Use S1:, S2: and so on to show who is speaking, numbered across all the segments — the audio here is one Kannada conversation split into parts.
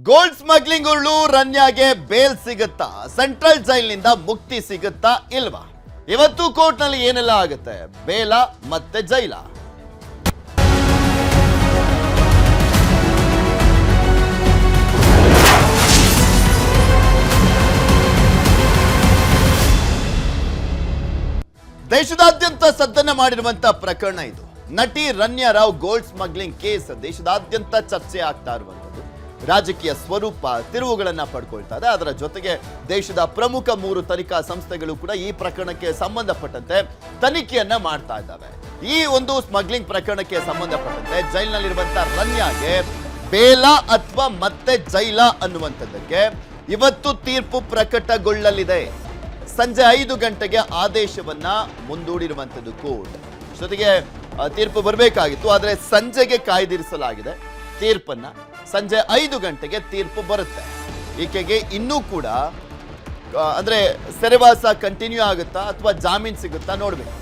S1: ಗೋಲ್ಡ್ ಸ್ಮಗ್ಲಿಂಗ್ ಉಳ್ಳು ರನ್ಯಾಗೆ ಬೇಲ್ ಸಿಗುತ್ತಾ? ಸೆಂಟ್ರಲ್ ಜೈಲಿನಿಂದ ಮುಕ್ತಿ ಸಿಗುತ್ತಾ ಇಲ್ವಾ? ಇವತ್ತು ಕೋರ್ಟ್ನಲ್ಲಿ ಏನೆಲ್ಲ ಆಗುತ್ತೆ? ಬೇಲ ಮತ್ತೆ ಜೈಲ? ದೇಶದಾದ್ಯಂತ ಸದ್ದನ್ನ ಮಾಡಿರುವಂತ ಪ್ರಕರಣ ಇದು. ನಟಿ Ranya Rao gold smuggling case ದೇಶದಾದ್ಯಂತ ಚರ್ಚೆ ಆಗ್ತಾ ಇರುವಂತದ್ದು. ರಾಜಕೀಯ ಸ್ವರೂಪ ತಿರುವುಗಳನ್ನ ಪಡ್ಕೊಳ್ತಾ ಇದೆ. ಅದರ ಜೊತೆಗೆ ದೇಶದ ಪ್ರಮುಖ 3 ತನಿಖಾ ಸಂಸ್ಥೆಗಳು ಕೂಡ ಈ ಪ್ರಕರಣಕ್ಕೆ ಸಂಬಂಧಪಟ್ಟಂತೆ ತನಿಖೆಯನ್ನ ಮಾಡ್ತಾ ಇದ್ದಾವೆ. ಈ ಒಂದು ಸ್ಮಗ್ಲಿಂಗ್ ಪ್ರಕರಣಕ್ಕೆ ಸಂಬಂಧಪಟ್ಟಂತೆ ಜೈಲಿನಲ್ಲಿರುವಂತಹ ರನ್ಯಾಗೆ ಬೇಲ ಅಥವಾ ಮತ್ತೆ ಜೈಲ ಅನ್ನುವಂಥದ್ದಕ್ಕೆ ಇವತ್ತು ತೀರ್ಪು ಪ್ರಕಟಗೊಳ್ಳಲಿದೆ. ಸಂಜೆ 5 ಗಂಟೆಗೆ ಆದೇಶವನ್ನ ಮುಂದೂಡಿರುವಂಥದ್ದು ಕೋರ್ಟ್. ಜೊತೆಗೆ ತೀರ್ಪು ಬರಬೇಕಾಗಿತ್ತು, ಆದರೆ ಸಂಜೆಗೆ ಕಾಯ್ದಿರಿಸಲಾಗಿದೆ ತೀರ್ಪನ್ನ. ಸಂಜೆ 5 ಗಂಟೆಗೆ ತೀರ್ಪು ಬರುತ್ತೆ. ಈಕೆಗೆ ಇನ್ನೂ ಕೂಡ ಅಂದ್ರೆ ಸೆರೆವಾಸ ಕಂಟಿನ್ಯೂ ಆಗುತ್ತಾ ಅಥವಾ ಜಾಮೀನು ಸಿಗುತ್ತಾ ನೋಡ್ಬೇಕು.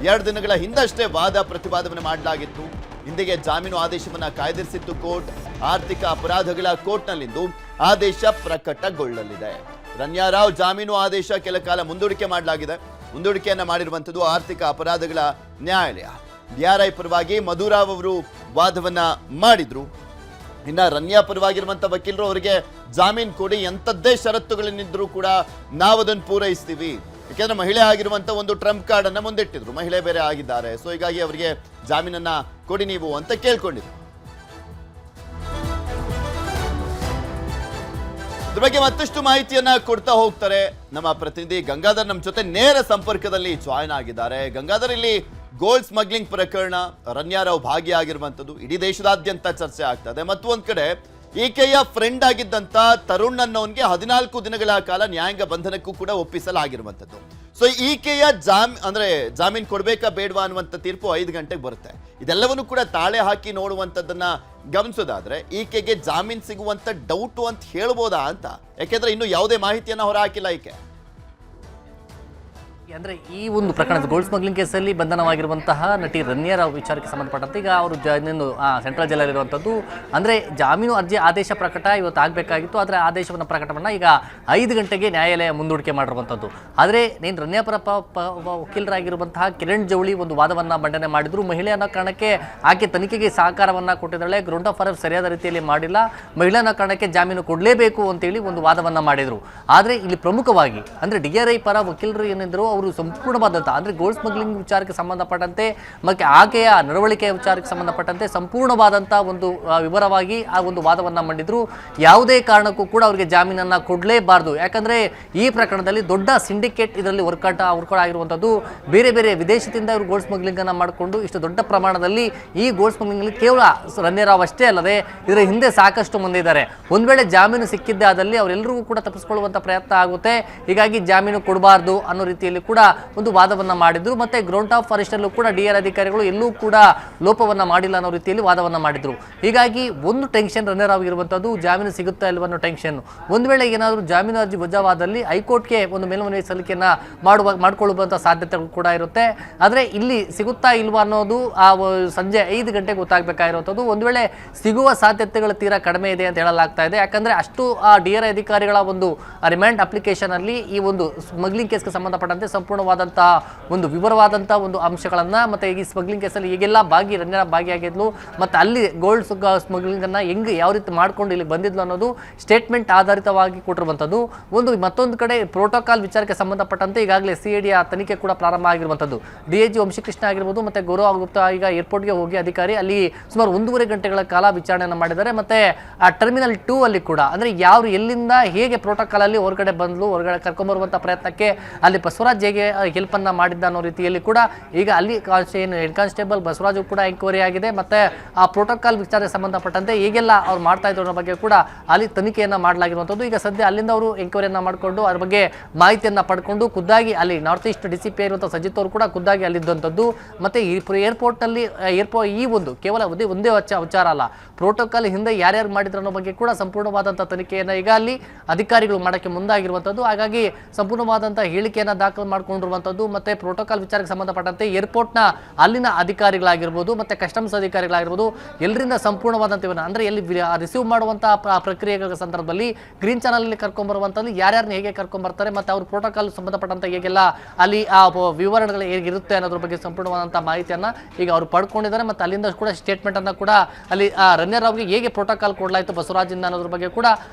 S1: 2 ದಿನಗಳ ಹಿಂದಷ್ಟೇ ವಾದ ಪ್ರತಿವಾದವನ್ನು ಮಾಡಲಾಗಿತ್ತು. ಹಿಂದೆಗೆ ಜಾಮೀನು ಆದೇಶವನ್ನ ಕಾಯ್ದಿರಿಸಿತ್ತು ಕೋರ್ಟ್. ಆರ್ಥಿಕ ಅಪರಾಧಗಳ ಕೋರ್ಟ್ನಲ್ಲಿಂದು ಆದೇಶ ಪ್ರಕಟಗೊಳ್ಳಲಿದೆ. ರನ್ಯಾ ರಾವ್ ಜಾಮೀನು ಆದೇಶ ಕೆಲ ಕಾಲ ಮುಂದೂಡಿಕೆ ಮಾಡಲಾಗಿದೆ. ಮುಂದೂಡಿಕೆಯನ್ನ ಮಾಡಿರುವಂಥದ್ದು ಆರ್ಥಿಕ ಅಪರಾಧಗಳ ನ್ಯಾಯಾಲಯ. DRI ಪರವಾಗಿ ಮಧುರಾವ್ ಅವರು ವಾದವನ್ನ ಮಾಡಿದ್ರು. ಇನ್ನ ರನ್ಯಾ ಪರವಾಗಿರುವಂತ ವಕೀಲರು ಅವರಿಗೆ ಜಾಮೀನು ಕೊಡಿ, ಎಂಥದ್ದೇ ಷರತ್ತುಗಳನ್ನಿದ್ರೂ ಕೂಡ ನಾವು ಅದನ್ನು ಪೂರೈಸ್ತೀವಿ. ಯಾಕೆಂದ್ರೆ ಮಹಿಳೆ ಆಗಿರುವಂತ ಒಂದು ಟ್ರಂಪ್ ಕಾರ್ಡ್ ಅನ್ನ ಮುಂದಿಟ್ಟಿದ್ರು. ಮಹಿಳೆ ಬೇರೆ ಆಗಿದ್ದಾರೆ, ಸೊ ಹೀಗಾಗಿ ಅವರಿಗೆ ಜಾಮೀನನ್ನ ಕೊಡಿ ನೀವು ಅಂತ ಕೇಳ್ಕೊಂಡಿದ್ರು. ಇದ್ರ ಬಗ್ಗೆ ಮತ್ತಷ್ಟು ಮಾಹಿತಿಯನ್ನ ಕೊಡ್ತಾ ಹೋಗ್ತಾರೆ ನಮ್ಮ ಪ್ರತಿನಿಧಿ ಗಂಗಾಧರ್. ನಮ್ಮ ಜೊತೆ ನೇರ ಸಂಪರ್ಕದಲ್ಲಿ ಜಾಯ್ನ್ ಆಗಿದ್ದಾರೆ. ಗಂಗಾಧರ್, ಇಲ್ಲಿ ಗೋಲ್ಡ್ ಸ್ಮಗ್ಲಿಂಗ್ ಪ್ರಕರಣ ರನ್ಯಾ ರಾವ್ ಭಾಗಿಯಾಗಿರುವಂಥದ್ದು ಇಡೀ ದೇಶದಾದ್ಯಂತ ಚರ್ಚೆ ಆಗ್ತದೆ. ಮತ್ತೊಂದ್ ಕಡೆ ಈಕೆಯ ಫ್ರೆಂಡ್ ಆಗಿದ್ದಂತ ತರುಣ್ ಅನ್ನೋನ್ಗೆ 14 ದಿನಗಳ ಕಾಲ ನ್ಯಾಯಾಂಗ ಬಂಧನಕ್ಕೂ ಕೂಡ ಒಪ್ಪಿಸಲಾಗಿರುವಂಥದ್ದು. ಸೊ ಈಕೆಯ ಜಾಮೀನು ಕೊಡ್ಬೇಕಾ ಬೇಡವಾ ಅನ್ನುವಂಥ ತೀರ್ಪು 5 ಗಂಟೆಗೆ ಬರುತ್ತೆ. ಇದೆಲ್ಲವನ್ನು ಕೂಡ ತಾಳೆ ಹಾಕಿ ನೋಡುವಂಥದ್ದನ್ನ ಗಮನಿಸೋದಾದ್ರೆ ಈಕೆಗೆ ಜಾಮೀನು ಸಿಗುವಂತ ಡೌಟು ಅಂತ ಹೇಳ್ಬೋದಾ ಅಂತ? ಯಾಕೆಂದ್ರೆ ಇನ್ನು ಯಾವುದೇ ಮಾಹಿತಿಯನ್ನ ಹೊರ ಹಾಕಿಲ್ಲ ಈಕೆ.
S2: ಅಂದರೆ ಈ ಒಂದು ಪ್ರಕರಣದ ಗೋಲ್ಡ್ ಸ್ಮಗ್ಲಿಂಗ್ ಕೇಸಲ್ಲಿ ಬಂಧನವಾಗಿರುವಂತಹ ನಟಿ ರನ್ಯಾ ರಾವ್ ವಿಚಾರಕ್ಕೆ ಸಂಬಂಧಪಟ್ಟಂತೆ ಈಗ ಅವರು ಸೆಂಟ್ರಲ್ ಜೈಲಲ್ಲಿರುವಂಥದ್ದು. ಅಂದರೆ ಜಾಮೀನು ಅರ್ಜಿ ಆದೇಶ ಪ್ರಕಟ ಇವತ್ತು ಆಗಬೇಕಾಗಿತ್ತು, ಆದರೆ ಆದೇಶವನ್ನು ಪ್ರಕಟವನ್ನು ಈಗ 5 ಗಂಟೆಗೆ ನ್ಯಾಯಾಲಯ ಮುಂದೂಡಿಕೆ ಮಾಡಿರುವಂಥದ್ದು. ಆದರೆ ನೀನು ರನ್ಯಾ ಪರ ವಕೀಲರಾಗಿರುವಂತಹ ಕಿರಣ್ ಜವಳಿ ಒಂದು ವಾದವನ್ನು ಮಂಡನೆ ಮಾಡಿದ್ರು. ಮಹಿಳೆ ಅನ್ನೋ ಕಾರಣಕ್ಕೆ ಆಕೆ ತನಿಖೆಗೆ ಸಹಕಾರವನ್ನು ಕೊಟ್ಟಿದ್ದಾಳೆ, ಗ್ರೌಂಡ್ ಆಫ್ ಅರೆಸ್ಟ್ ಸರಿಯಾದ ರೀತಿಯಲ್ಲಿ ಮಾಡಿಲ್ಲ, ಮಹಿಳೆ ಅನ್ನೋ ಕಾರಣಕ್ಕೆ ಜಾಮೀನು ಕೊಡಲೇಬೇಕು ಅಂತೇಳಿ ಒಂದು ವಾದವನ್ನು ಮಾಡಿದರು. ಆದರೆ ಇಲ್ಲಿ ಪ್ರಮುಖವಾಗಿ ಅಂದರೆ DRI ಪರ ವಕೀಲರು ಏನಿದ್ರು ಅವರು ಸಂಪೂರ್ಣವಾದಂಥ ಅಂದರೆ ಗೋಲ್ಡ್ ಸ್ಮಗ್ಲಿಂಗ್ ವಿಚಾರಕ್ಕೆ ಸಂಬಂಧಪಟ್ಟಂತೆ ಮತ್ತು ಆಕೆಯ ನಡವಳಿಕೆಯ ವಿಚಾರಕ್ಕೆ ಸಂಬಂಧಪಟ್ಟಂತೆ ಸಂಪೂರ್ಣವಾದಂಥ ಒಂದು ವಿವರವಾಗಿ ಆ ಒಂದು ವಾದವನ್ನು ಮಾಡಿದ್ರು. ಯಾವುದೇ ಕಾರಣಕ್ಕೂ ಕೂಡ ಅವರಿಗೆ ಜಾಮೀನನ್ನು ಕೊಡಲೇಬಾರ್ದು. ಯಾಕಂದರೆ ಈ ಪ್ರಕರಣದಲ್ಲಿ ದೊಡ್ಡ ಸಿಂಡಿಕೇಟ್ ಇದರಲ್ಲಿ ವರ್ಕೌಟ್ ಆಗಿರುವಂಥದ್ದು. ಬೇರೆ ಬೇರೆ ವಿದೇಶದಿಂದ ಇವರು ಗೋಲ್ಡ್ ಸ್ಮಗ್ಲಿಂಗನ್ನು ಮಾಡಿಕೊಂಡು ಇಷ್ಟು ದೊಡ್ಡ ಪ್ರಮಾಣದಲ್ಲಿ ಈ ಗೋಲ್ಡ್ ಸ್ಮಗ್ಲಿಂಗ್ನಲ್ಲಿ ಕೇವಲ ರನ್ಯಾ ರಾವ್ ಅಷ್ಟೇ ಅಲ್ಲದೆ ಇದರ ಹಿಂದೆ ಸಾಕಷ್ಟು ಮಂದಿ ಇದ್ದಾರೆ. ಒಂದು ವೇಳೆ ಜಾಮೀನು ಸಿಕ್ಕಿದ್ದೆ ಆದಲ್ಲಿ ಅವರೆಲ್ಲರಿಗೂ ಕೂಡ ತಪ್ಪಿಸ್ಕೊಳ್ಳುವಂಥ ಪ್ರಯತ್ನ ಆಗುತ್ತೆ. ಹೀಗಾಗಿ ಜಾಮೀನು ಕೊಡಬಾರ್ದು ಅನ್ನೋ ರೀತಿಯಲ್ಲಿ ಕೂಡ ಒಂದು ವಾದವನ್ನ ಮಾಡಿದ್ರು. ಮತ್ತೆ ಗ್ರೌಂಡ್ ಆಫ್ ಅರೆಸ್ಟ್ ಅಲ್ಲೂ ಕೂಡ DRI ಅಧಿಕಾರಿಗಳು ಎಲ್ಲೂ ಕೂಡ ಲೋಪವನ್ನ ಮಾಡಿಲ್ಲ ಅನ್ನೋ ರೀತಿಯಲ್ಲಿ ವಾದವನ್ನ ಮಾಡಿದ್ರು. ಹೀಗಾಗಿ ಒಂದು ಟೆನ್ಷನ್ ರನ್ಯಾ ರಾವ್ ಇರುವಂತದ್ದು ಜಾಮೀನು ಸಿಗುತ್ತಾ ಇಲ್ವ ಅನ್ನೋ ಟೆನ್ಷನ್. ಒಂದು ವೇಳೆ ಏನಾದರೂ ಜಾಮೀನು ಅರ್ಜಿ ವಜಾವಾದಲ್ಲಿ ಹೈಕೋರ್ಟ್ಗೆ ಒಂದು ಮೇಲ್ಮನವಿ ಸಲ್ಲಿಕೆಯನ್ನ ಮಾಡಿಕೊಳ್ಳುವಂಥ ಸಾಧ್ಯತೆಗಳು ಕೂಡ ಇರುತ್ತೆ. ಆದರೆ ಇಲ್ಲಿ ಸಿಗುತ್ತಾ ಇಲ್ವಾ ಅನ್ನೋದು ಆ ಸಂಜೆ 5 ಗಂಟೆಗೆ ಗೊತ್ತಾಗಬೇಕಾಗಿರುವಂಥದ್ದು. ಒಂದು ವೇಳೆ ಸಿಗುವ ಸಾಧ್ಯತೆಗಳು ತೀರಾ ಕಡಿಮೆ ಇದೆ ಅಂತ ಹೇಳಲಾಗ್ತಾ ಇದೆ. ಯಾಕಂದ್ರೆ ಅಷ್ಟು ಆ DRI ಅಧಿಕಾರಿಗಳ ಒಂದು ರಿಮ್ಯಾಂಡ್ ಅಪ್ಲಿಕೇಶನ್ ಅಲ್ಲಿ ಈ ಒಂದು ಸ್ಮಗ್ಲಿಂಗ್ ಕೇಸ್ಗೆ ಸಂಬಂಧಪಟ್ಟಂತೆ ಸಂಪೂರ್ಣವಾದಂಥ ಒಂದು ವಿವರವಾದಂಥ ಒಂದು ಅಂಶಗಳನ್ನು ಮತ್ತು ಈ ಸ್ಮಗ್ಲಿಂಗ್ ಕೇಸಲ್ಲಿ ಈಗೆಲ್ಲ ರನ್ಯಾ ಭಾಗಿಯಾಗಿದ್ಲು ಮತ್ತು ಅಲ್ಲಿ ಗೋಲ್ಡ್ ಸ್ಮಗ್ಲಿಂಗನ್ನು ಯಾವ ರೀತಿ ಮಾಡ್ಕೊಂಡು ಇಲ್ಲಿ ಬಂದಿದ್ಲು ಅನ್ನೋದು ಸ್ಟೇಟ್ಮೆಂಟ್ ಆಧಾರಿತವಾಗಿ ಕೊಟ್ಟಿರುವಂಥದ್ದು. ಮತ್ತೊಂದು ಕಡೆ ಪ್ರೋಟೋಕಾಲ್ ವಿಚಾರಕ್ಕೆ ಸಂಬಂಧಪಟ್ಟಂತೆ ಈಗಾಗಲೇ CID ತನಿಖೆ ಕೂಡ ಪ್ರಾರಂಭ ಆಗಿರುವಂಥದ್ದು. DIG ವಂಶಿಕೃಷ್ಣ ಆಗಿರ್ಬೋದು ಮತ್ತು ಗೌರವ್ ಗುಪ್ತಾ ಈಗ ಏರ್ಪೋರ್ಟ್ಗೆ ಹೋಗಿ ಅಧಿಕಾರಿ ಅಲ್ಲಿ ಸುಮಾರು 1.5 ಗಂಟೆಗಳ ಕಾಲ ವಿಚಾರಣೆಯನ್ನು ಮಾಡಿದ್ದಾರೆ. ಮತ್ತು ಆ ಟರ್ಮಿನಲ್ 2 ಅಲ್ಲಿ ಕೂಡ ಅಂದರೆ ಯಾರು ಎಲ್ಲಿಂದ ಹೇಗೆ ಪ್ರೋಟೋಕಾಲ್ ಅಲ್ಲಿ ಹೊರಗಡೆ ಕರ್ಕೊಂಬರುವಂಥ ಪ್ರಯತ್ನಕ್ಕೆ ಅಲ್ಲಿ ಬಸವರಾಜ್ ಹೇಗೆ ಹೆಲ್ಪ್ ಅನ್ನ ಮಾಡಿದ್ದ ಅನ್ನೋ ರೀತಿಯಲ್ಲಿ ಕೂಡ ಈಗ ಅಲ್ಲಿ ಹೆಡ್ ಕಾನ್ಸ್ಟೇಬಲ್ ಬಸವರಾಜು ಕೂಡ ಎಂಕ್ವೈರಿ ಆಗಿದೆ. ಮತ್ತೆ ಆ ಪ್ರೋಟೋಕಾಲ್ ವಿಚಾರಕ್ಕೆ ಸಂಬಂಧಪಟ್ಟಂತೆ ಹೇಗೆಲ್ಲ ಅವ್ರು ಮಾಡ್ತಾ ಇದ್ರು ಅನ್ನೋ ಬಗ್ಗೆ ಕೂಡ ಅಲ್ಲಿ ತನಿಖೆಯನ್ನ ಮಾಡಲಾಗಿರುವಂಥದ್ದು. ಈಗ ಸದ್ಯ ಅಲ್ಲಿಂದ ಅವರು ಎಂಕ್ವೈರಿಯನ್ನ ಮಾಡಿಕೊಂಡು ಅದ್ರ ಬಗ್ಗೆ ಮಾಹಿತಿಯನ್ನ ಪಡ್ಕೊಂಡು ಖುದ್ದಾಗಿ ಅಲ್ಲಿ ನಾರ್ತ್ ಈಸ್ಟ್ DCP ಇರುವಂಥ ಸಜಿತ್ ಅವರು ಕೂಡ ಖುದ್ದಾಗಿ ಅಲ್ಲಿದ್ದಂಥದ್ದು. ಮತ್ತೆ ಏರ್ಪೋರ್ಟ್ನಲ್ಲಿ ಈ ಒಂದು ಕೇವಲ ಒಂದೇ ವಿಚಾರ ಅಲ್ಲ, ಪ್ರೋಟೋಕಾಲ್ ಹಿಂದೆ ಯಾರ್ಯಾರು ಮಾಡಿದ್ರು ಅನ್ನೋ ಬಗ್ಗೆ ಕೂಡ ಸಂಪೂರ್ಣವಾದಂಥ ತನಿಖೆಯನ್ನು ಈಗ ಅಲ್ಲಿ ಅಧಿಕಾರಿಗಳು ಮಾಡೋಕ್ಕೆ ಮುಂದಾಗಿರುವಂಥದ್ದು. ಹಾಗಾಗಿ ಸಂಪೂರ್ಣವಾದಂಥ ಹೇಳಿಕೆಯನ್ನು ದಾಖಲು ಮಾಡ್ಕೊಂಡಿರುವಂಥದ್ದು ಮತ್ತೆ ಪ್ರೋಟೋಕಾಲ್ ವಿಚಾರಕ್ಕೆ ಸಂಬಂಧಪಟ್ಟಂತೆ ಏರ್ಪೋರ್ಟ್ನ ಅಲ್ಲಿನ ಅಧಿಕಾರಿಗಳಾಗಿರ್ಬೋದು ಮತ್ತೆ ಕಸ್ಟಮ್ಸ್ ಅಧಿಕಾರಿಗಳಾಗಿರ್ಬೋದು ಎಲ್ಲರಿಂದ ಸಂಪೂರ್ಣವಾದಂಥ ಅಂದರೆ ಎಲ್ಲಿ ರಿಸೀವ್ ಮಾಡುವಂಥ ಪ್ರಕ್ರಿಯೆಗಳ ಸಂದರ್ಭದಲ್ಲಿ ಗ್ರೀನ್ ಚಾನಲಲ್ಲಿ ಕರ್ಕೊಂಡ್ಬರುವಂಥದ್ದು ಯಾರ್ಯಾರನ್ನ ಹೇಗೆ ಕರ್ಕೊಂಡ್ಬರ್ತಾರೆ ಮತ್ತು ಅವ್ರ ಪ್ರೋಟೋಕಾಲ್ ಸಂಬಂಧಪಟ್ಟಂತೆ ಹೇಗೆಲ್ಲ ಅಲ್ಲಿ ಆ ವಿವರಣೆಗಳು ಹೇಗಿರುತ್ತೆ ಅನ್ನೋದ್ರ ಬಗ್ಗೆ ಸಂಪೂರ್ಣವಾದಂಥ ಮಾಹಿತಿಯನ್ನು ಈಗ ಅವರು ಪಡ್ಕೊಂಡಿದ್ದಾರೆ ಮತ್ತು ಅಲ್ಲಿಂದ ಕೂಡ ಸ್ಟೇಟ್ಮೆಂಟನ್ನು ಕೂಡ ಅಲ್ಲಿ ರಣ್ಯರಾವ್ಗೆ ಹೇಗೆ ಪ್ರೋಟೋಕಾಲ್ ಕೊಡಲಾಯಿತು ಬಸವರಾಜಿಂದ ಅನ್ನೋದ್ರ ಬಗ್ಗೆ ಕೂಡ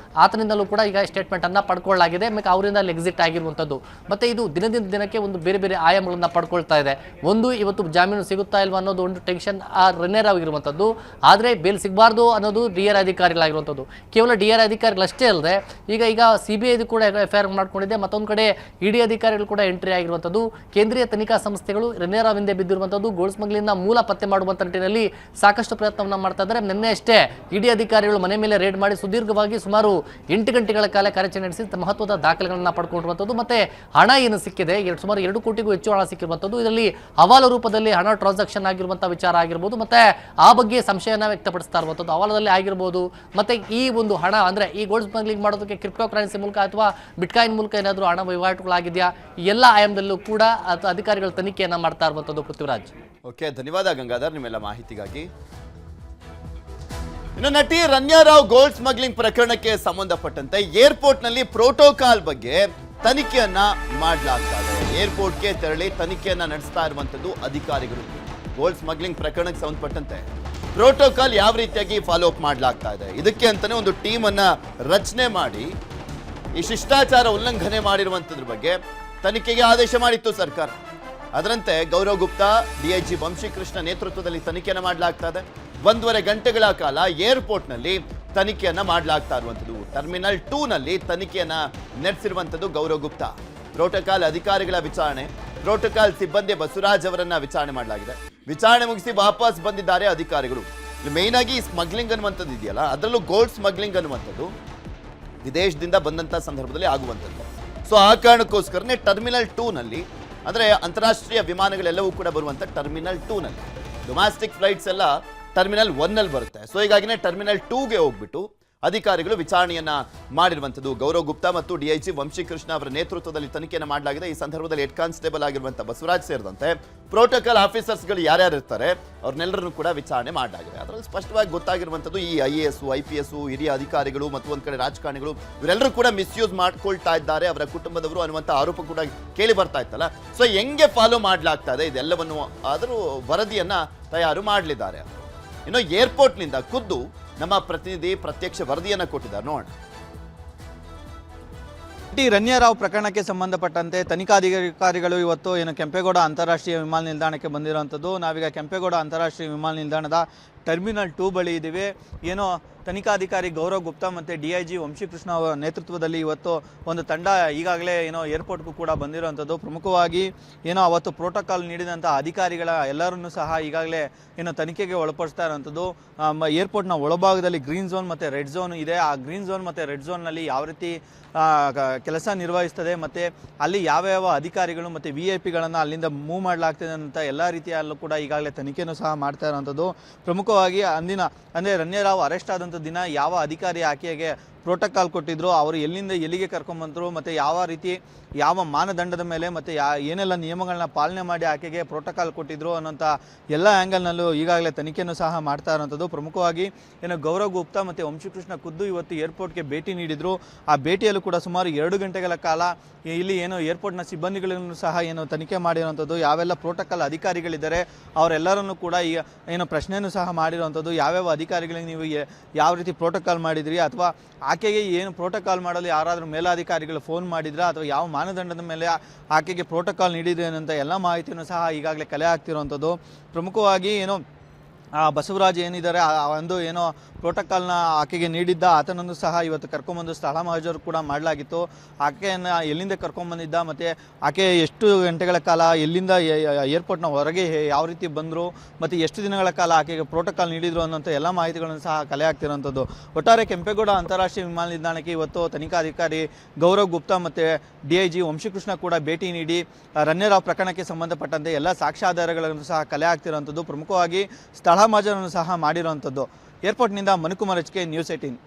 S2: ಆತನಿಂದಲೂ ಕೂಡ ಈಗ ಸ್ಟೇಟ್ಮೆಂಟನ್ನು ಪಡ್ಕೊಳ್ಳಲಾಗಿದೆ ಮತ್ತು ಅವರಿಂದ ಅಲ್ಲಿ ಎಕ್ಸಿಟ್ ಆಗಿರುವಂಥದ್ದು ಮತ್ತು ಇದು ದಿನದಿಂದ ದಿನಕ್ಕೆ ಒಂದು ಬೇರೆ ಬೇರೆ ಆಯಾಮಗಳನ್ನು ಪಡ್ಕೊಳ್ತಾ ಇದೆ. ಒಂದು ಇವತ್ತು ಜಾಮೀನು ಸಿಗುತ್ತಾ ಇಲ್ವಾ ಅನ್ನೋದು ಒಂದು ಟೆನ್ಷನ್ ಆ ರಣ್ಯರಾವ್ ಇರುವಂಥದ್ದು, ಆದರೆ ಬೇಲ್ ಸಿಗಬಾರ್ದು ಅನ್ನೋದು DR ಅಧಿಕಾರಿಗಳಾಗಿರುವಂಥದ್ದು. ಕೇವಲ DR ಅಧಿಕಾರಿಗಳಷ್ಟೇ ಅಲ್ಲದೆ ಈಗ CBI ಕೂಡ FIR ಮಾಡ್ಕೊಂಡಿದೆ, ಮತ್ತೊಂದು ಕಡೆ ED ಅಧಿಕಾರಿಗಳು ಕೂಡ ಎಂಟ್ರಿ ಆಗಿರುವಂಥದ್ದು. ಕೇಂದ್ರೀಯ ತನಿಖಾ ಸಂಸ್ಥೆಗಳು ರಣ್ಯರಾವ್ ಹಿಂದೆ ಬಿದ್ದಿರುವಂಥದ್ದು ಗೋಲ್ಡ್ ಸ್ಮಗ್ಲಿಂಗ್ನ ಮೂಲ ಪತ್ತೆ ಮಾಡುವಂಥ ನಿಟ್ಟಿನಲ್ಲಿ ಸಾಕಷ್ಟು ಪ್ರಯತ್ನವನ್ನು ಮಾಡ್ತಾ ಇದ್ದಾರೆ. ನಿನ್ನೆ ಅಷ್ಟೇ ED ಅಧಿಕಾರಿಗಳು ಮನೆ ಮೇಲೆ ರೇಡ್ ಮಾಡಿ ಸುದೀರ್ಘವಾಗಿ ಸುಮಾರು 8 ಗಂಟೆಗಳ ಕಾಲ ಕಾರ್ಯಾಚರಣೆ ನಡೆಸಿ ಮಹತ್ವದ ದಾಖಲೆಗಳನ್ನು ಪಡ್ಕೊಂಡಿರುವಂಥದ್ದು. ಮತ್ತೆ ಹಣ ಏನು ಸಿಕ್ಕಿದೆ ಸುಮಾರು 2 ಕೋಟಿಗೂ ಹೆಚ್ಚು ಹಣ ಸಿಕ್ಕಿರುವಂಥದ್ದು. ಇದರಲ್ಲಿ ಹವಾಲು ರೂಪದಲ್ಲಿ ಹಣ ಟ್ರಾನ್ಸಾಕ್ಷನ್ ಆಗಿರುವಂಥ ವಿಚಾರ ಆಗಿರ್ಬೋದು, ಮತ್ತೆ ಆ ಬಗ್ಗೆ ಸಂಶಯನ ವ್ಯಕ್ತಪಡಿಸ್ತಾ ಇರುವಂಥದ್ದು ಹವಾಲದಲ್ಲಿ ಆಗಿರ್ಬೋದು. ಮತ್ತೆ ಈ ಒಂದು ಹಣ ಅಂದರೆ ಈ ಗೋಲ್ಡ್ ಸ್ಮಗ್ಲಿಂಗ್ ಮಾಡೋದಕ್ಕೆ ಕ್ರಿಪ್ಟೋ ಕರೆನ್ಸಿ ಮೂಲಕ ಅಥವಾ ಬಿಟ್ಕಾಯಿನ್ ಮೂಲಕ ಏನಾದರೂ ಹಣ ವಹಿವಾಟುಗಳಾಗಿದೆಯಾ, ಈ ಎಲ್ಲ ಆಯಾಮದಲ್ಲೂ ಕೂಡ ಅಧಿಕಾರಿಗಳು ತನಿಖೆಯನ್ನು ಮಾಡ್ತಾ ಇರುವಂಥದ್ದು. ಪೃಥ್ವಿರಾಜ್.
S1: ಓಕೆ, ಧನ್ಯವಾದ ಗಂಗಾಧರ್ ನಿಮ್ಮೆಲ್ಲ ಮಾಹಿತಿಗಾಗಿ. ಇನ್ನು ನಟಿ ರಣ್ಯಾರಾವ್ ಗೋಲ್ಡ್ ಸ್ಮಗ್ಲಿಂಗ್ ಪ್ರಕರಣಕ್ಕೆ ಸಂಬಂಧಪಟ್ಟಂತೆ ಏರ್ಪೋರ್ಟ್ನಲ್ಲಿ ಪ್ರೋಟೋಕಾಲ್ ಬಗ್ಗೆ ತನಿಖೆಯನ್ನ ಮಾಡಲಾಗ್ತಾ ಇದೆ. ಏರ್ಪೋರ್ಟ್ಗೆ ತೆರಳಿ ತನಿಖೆಯನ್ನ ನಡೆಸ್ತಾ ಇರುವಂತದ್ದು ಅಧಿಕಾರಿಗಳು. ಗೋಲ್ಡ್ ಸ್ಮಗ್ಲಿಂಗ್ ಪ್ರಕರಣಕ್ಕೆ ಸಂಬಂಧಪಟ್ಟಂತೆ ಪ್ರೋಟೋಕಾಲ್ ಯಾವ ರೀತಿಯಾಗಿ ಫಾಲೋ ಅಪ್ ಮಾಡಲಾಗ್ತಾ ಇದೆ, ಇದಕ್ಕೆ ಅಂತಾನೆ ಒಂದು ಟೀಮ್ ಅನ್ನ ರಚನೆ ಮಾಡಿ ಈ ಶಿಷ್ಟಾಚಾರ ಉಲ್ಲಂಘನೆ ಮಾಡಿರುವಂತದ್ರ ಬಗ್ಗೆ ತನಿಖೆಗೆ ಆದೇಶ ಮಾಡಿತ್ತು ಸರ್ಕಾರ. ಅದರಂತೆ ಗೌರವ್ ಗುಪ್ತಾ, DIG ವಂಶೀಕೃಷ್ಣ ನೇತೃತ್ವದಲ್ಲಿ ತನಿಖೆಯನ್ನು ಮಾಡಲಾಗ್ತಾ ಇದೆ. 1.5 ಗಂಟೆಗಳ ಕಾಲ ಏರ್ಪೋರ್ಟ್ನಲ್ಲಿ ತನಿಖೆಯನ್ನ ಮಾಡಲಾಗ್ತಾ ಇರುವಂಥದ್ದು. ಟರ್ಮಿನಲ್ 2 ನಲ್ಲಿ ತನಿಖೆಯನ್ನ ನಡೆಸಿರುವಂಥದ್ದು ಗೌರವ್ ಗುಪ್ತಾ. ಪ್ರೋಟೋಕಾಲ್ ಅಧಿಕಾರಿಗಳ ವಿಚಾರಣೆ, ಪ್ರೋಟೋಕಾಲ್ ಸಿಬ್ಬಂದಿ ಬಸವರಾಜ್ ಅವರನ್ನ ವಿಚಾರಣೆ ಮಾಡಲಾಗಿದೆ. ವಿಚಾರಣೆ ಮುಗಿಸಿ ವಾಪಸ್ ಬಂದಿದ್ದಾರೆ ಅಧಿಕಾರಿಗಳು. ಮೇನ್ ಆಗಿ ಸ್ಮಗ್ಲಿಂಗ್ ಅನ್ನುವಂಥದ್ದು ಇದೆಯಲ್ಲ, ಅದರಲ್ಲೂ ಗೋಲ್ಡ್ ಸ್ಮಗ್ಲಿಂಗ್ ಅನ್ನುವಂಥದ್ದು ವಿದೇಶದಿಂದ ಬಂದಂಥ ಸಂದರ್ಭದಲ್ಲಿ ಆಗುವಂಥದ್ದು. ಸೊ ಆ ಕಾರಣಕ್ಕೋಸ್ಕರನೇ ಟರ್ಮಿನಲ್ 2 ನಲ್ಲಿ, ಅಂದರೆ ಅಂತಾರಾಷ್ಟ್ರೀಯ ವಿಮಾನಗಳೆಲ್ಲವೂ ಕೂಡ ಬರುವಂಥ ಟರ್ಮಿನಲ್ 2 ನಲ್ಲಿ, ಡೊಮ್ಯಾಸ್ಟಿಕ್ ಫ್ಲೈಟ್ಸ್ ಎಲ್ಲ ಟರ್ಮಿನಲ್ 1 ನಲ್ಲಿ ಬರುತ್ತೆ. ಸೊ ಹೀಗಾಗಿನೇ ಟರ್ಮಿನಲ್ 2ಗೆ ಹೋಗ್ಬಿಟ್ಟು ಅಧಿಕಾರಿಗಳು ವಿಚಾರಣೆಯನ್ನ ಮಾಡಿರುವಂಥದ್ದು. ಗೌರವ್ ಗುಪ್ತಾ ಮತ್ತು DIG ವಂಶೀಕೃಷ್ಣ ಅವರ ನೇತೃತ್ವದಲ್ಲಿ ತನಿಖೆಯನ್ನು ಮಾಡಲಾಗಿದೆ. ಈ ಸಂದರ್ಭದಲ್ಲಿ ಹೆಡ್ ಕಾನ್ಸ್ಟೇಬಲ್ ಆಗಿರುವಂಥ ಬಸವರಾಜ್ ಸೇರಿದಂತೆ ಪ್ರೋಟೋಕಾಲ್ ಆಫೀಸರ್ಸ್ಗಳು ಯಾರ್ಯಾರು ಇರ್ತಾರೆ ಅವ್ರನ್ನೆಲ್ಲರನ್ನು ಕೂಡ ವಿಚಾರಣೆ ಮಾಡಲಾಗಿದೆ. ಅದರಲ್ಲಿ ಸ್ಪಷ್ಟವಾಗಿ ಗೊತ್ತಾಗಿರುವಂಥದ್ದು ಈ IAS, IPS ಹಿರಿಯ ಅಧಿಕಾರಿಗಳು ಮತ್ತು ಒಂದು ಕಡೆ ರಾಜಕಾರಣಿಗಳು ಇವರೆಲ್ಲರೂ ಕೂಡ ಮಿಸ್ಯೂಸ್ ಮಾಡ್ಕೊಳ್ತಾ ಇದ್ದಾರೆ, ಅವರ ಕುಟುಂಬದವರು ಅನ್ನುವಂಥ ಆರೋಪ ಕೂಡ ಕೇಳಿ ಬರ್ತಾ ಇತ್ತಲ್ಲ. ಸೊ ಹೆಂಗೆ ಫಾಲೋ ಮಾಡಲಾಗ್ತಾ ಇದೆ ಇದೆಲ್ಲವನ್ನು ಆದರೂ ವರದಿಯನ್ನ ತಯಾರು ಮಾಡಲಿದ್ದಾರೆ. ಇನ್ನು ಏರ್ಪೋರ್ಟ್ನಿಂದ ಖುದ್ದು ನಮ್ಮ ಪ್ರತಿನಿಧಿ ಪ್ರತ್ಯಕ್ಷ ವರದಿಯನ್ನು ಕೊಟ್ಟಿದ್ದಾರೆ, ನೋಡೋಣ.
S3: ರಣ್ಯಾರಾವ್ ಪ್ರಕರಣಕ್ಕೆ ಸಂಬಂಧಪಟ್ಟಂತೆ ತನಿಖಾಧಿಕಾರಿಗಳು ಇವತ್ತು ಕೆಂಪೇಗೌಡ ಅಂತಾರಾಷ್ಟ್ರೀಯ ವಿಮಾನ ನಿಲ್ದಾಣಕ್ಕೆ ಬಂದಿರುವಂಥದ್ದು. ನಾವೀಗ ಕೆಂಪೇಗೌಡ ಅಂತಾರಾಷ್ಟ್ರೀಯ ವಿಮಾನ ನಿಲ್ದಾಣದ ಟರ್ಮಿನಲ್ 2 ಬಳಿ ಇದ್ದೀವಿ. ತನಿಖಾಧಿಕಾರಿ ಗೌರವ್ ಗುಪ್ತಾ ಮತ್ತು DIG ವಂಶೀಕೃಷ್ಣ ಅವರ ನೇತೃತ್ವದಲ್ಲಿ ಇವತ್ತು ಒಂದು ತಂಡ ಈಗಾಗಲೇ ಏರ್ಪೋರ್ಟ್ಗೂ ಕೂಡ ಬಂದಿರುವಂಥದ್ದು. ಪ್ರಮುಖವಾಗಿ ಅವತ್ತು ಪ್ರೋಟೋಕಾಲ್ ನೀಡಿದಂಥ ಅಧಿಕಾರಿಗಳ ಎಲ್ಲರನ್ನೂ ಸಹ ಈಗಾಗಲೇ ತನಿಖೆಗೆ ಒಳಪಡಿಸ್ತಾ ಇರುವಂಥದ್ದು. ಏರ್ಪೋರ್ಟ್ನ ಒಳಭಾಗದಲ್ಲಿ ಗ್ರೀನ್ ಝೋನ್ ಮತ್ತು ರೆಡ್ ಝೋನ್ ಇದೆ. ಆ ಗ್ರೀನ್ ಝೋನ್ ಮತ್ತು ರೆಡ್ ಝೋನ್ನಲ್ಲಿ ಯಾವ ರೀತಿ ಕೆಲಸ ನಿರ್ವಹಿಸ್ತದೆ ಮತ್ತು ಅಲ್ಲಿ ಯಾವ ಅಧಿಕಾರಿಗಳು ಮತ್ತು VIP ಗಳನ್ನು ಅಲ್ಲಿಂದ ಮೂವ್ ಮಾಡಲಾಗ್ತದೆ ಅಂತ ಎಲ್ಲ ರೀತಿಯಲ್ಲೂ ಕೂಡ ಈಗಾಗಲೇ ತನಿಖೆನೂ ಸಹ ಮಾಡ್ತಾ ಇರುವಂಥದ್ದು. ಪ್ರಮುಖವಾಗಿ ಅಂದರೆ ರಣ್ಯಾರಾವ್ ಅರೆಸ್ಟ್ ಆದಂಥ ದಿನ ಯಾವ ಅಧಿಕಾರಿ ಆಕೆಗೆ ಪ್ರೋಟೋಕಾಲ್ ಕೊಟ್ಟಿದ್ರು, ಅವರು ಎಲ್ಲಿಂದ ಎಲ್ಲಿಗೆ ಕರ್ಕೊಂಡ್ಬಂದರು ಮತ್ತು ಯಾವ ರೀತಿ ಯಾವ ಮಾನದಂಡದ ಮೇಲೆ ಮತ್ತು ಏನೆಲ್ಲ ನಿಯಮಗಳನ್ನ ಪಾಲನೆ ಮಾಡಿ ಆಕೆಗೆ ಪ್ರೋಟೋಕಾಲ್ ಕೊಟ್ಟಿದ್ರು ಅನ್ನೋಂಥ ಎಲ್ಲ ಆ್ಯಂಗಲ್ನಲ್ಲೂ ಈಗಾಗಲೇ ತನಿಖೆನೂ ಸಹ ಮಾಡ್ತಾ ಇರೋಂಥದ್ದು. ಪ್ರಮುಖವಾಗಿ ಗೌರವ್ ಗುಪ್ತಾ ಮತ್ತು ವಂಶೀಕೃಷ್ಣ ಖುದ್ದು ಇವತ್ತು ಏರ್ಪೋರ್ಟ್ಗೆ ಭೇಟಿ ನೀಡಿದರು. ಆ ಭೇಟಿಯಲ್ಲೂ ಕೂಡ ಸುಮಾರು 2 ಗಂಟೆಗಳ ಕಾಲ ಇಲ್ಲಿ ಏರ್ಪೋರ್ಟ್ನ ಸಿಬ್ಬಂದಿಗಳನ್ನು ಸಹ ತನಿಖೆ ಮಾಡಿರುವಂಥದ್ದು. ಯಾವೆಲ್ಲ ಪ್ರೋಟೋಕಾಲ್ ಅಧಿಕಾರಿಗಳಿದ್ದಾರೆ ಅವರೆಲ್ಲರನ್ನು ಕೂಡ ಈಗ ಪ್ರಶ್ನೆಯನ್ನು ಸಹ ಮಾಡಿರುವಂಥದ್ದು. ಯಾವ್ಯಾವ ಅಧಿಕಾರಿಗಳಿಗೆ ನೀವು ಯಾವ ರೀತಿ ಪ್ರೋಟೋಕಾಲ್ ಮಾಡಿದ್ರಿ, ಅಥವಾ ಆಕೆಗೆ ಪ್ರೋಟೋಕಾಲ್ ಮಾಡಲು ಯಾರಾದರೂ ಮೇಲಾಧಿಕಾರಿಗಳು ಫೋನ್ ಮಾಡಿದ್ರಾ, ಅಥವಾ ಯಾವ ಮಾನದಂಡದ ಮೇಲೆ ಆಕೆಗೆ ಪ್ರೋಟೋಕಾಲ್ ನೀಡಿದ್ರಿ ಅನ್ನೋಂಥ ಎಲ್ಲ ಮಾಹಿತಿಯನ್ನು ಸಹ ಈಗಾಗಲೇ ಕಲೆ ಆಗ್ತಿರುವಂಥದ್ದು. ಪ್ರಮುಖವಾಗಿ ಬಸವರಾಜ್ ಏನಿದ್ದಾರೆ ಒಂದು ಪ್ರೋಟೋಕಾಲ್ನ ಆಕೆಗೆ ನೀಡಿದ್ದ ಆತನನ್ನು ಸಹ ಇವತ್ತು ಕರ್ಕೊಂಬಂದು ಸ್ಥಳ ಮಹಜರು ಕೂಡ ಮಾಡಲಾಗಿತ್ತು. ಆಕೆಯನ್ನು ಎಲ್ಲಿಂದ ಕರ್ಕೊಂಬಂದಿದ್ದ ಮತ್ತು ಆಕೆ ಎಷ್ಟು ಗಂಟೆಗಳ ಕಾಲ ಎಲ್ಲಿಂದ ಏರ್ಪೋರ್ಟ್ನ ಹೊರಗೆ ಯಾವ ರೀತಿ ಬಂದರು ಮತ್ತು ಎಷ್ಟು ದಿನಗಳ ಕಾಲ ಆಕೆಗೆ ಪ್ರೋಟೋಕಾಲ್ ನೀಡಿದರು ಅನ್ನೋಂಥ ಎಲ್ಲ ಮಾಹಿತಿಗಳನ್ನು ಸಹ ಕಲೆ ಆಗ್ತಿರೋಂಥದ್ದು. ಒಟ್ಟಾರೆ ಕೆಂಪೇಗೌಡ ಅಂತಾರಾಷ್ಟ್ರೀಯ ವಿಮಾನ ನಿಲ್ದಾಣಕ್ಕೆ ಇವತ್ತು ತನಿಖಾಧಿಕಾರಿ ಗೌರವ್ ಗುಪ್ತಾ ಮತ್ತು DIG ವಂಶೀಕೃಷ್ಣ ಕೂಡ ಭೇಟಿ ನೀಡಿ ರಣ್ಯಾರಾವ್ ಪ್ರಕರಣಕ್ಕೆ ಸಂಬಂಧಪಟ್ಟಂತೆ ಎಲ್ಲ ಸಾಕ್ಷ್ಯಾಧಾರಗಳನ್ನು ಸಹ ಕಲೆ ಆಗ್ತಿರೋಂಥದ್ದು. ಪ್ರಮುಖವಾಗಿ ಸ್ಥಳ ಮಹಜರನ್ನು ಸಹ ಮಾಡಿರುವಂಥದ್ದು. ಏರ್ಪೋರ್ಟ್ನಿಂದ ಮನುಕುಮಾರ್ HK, News 18.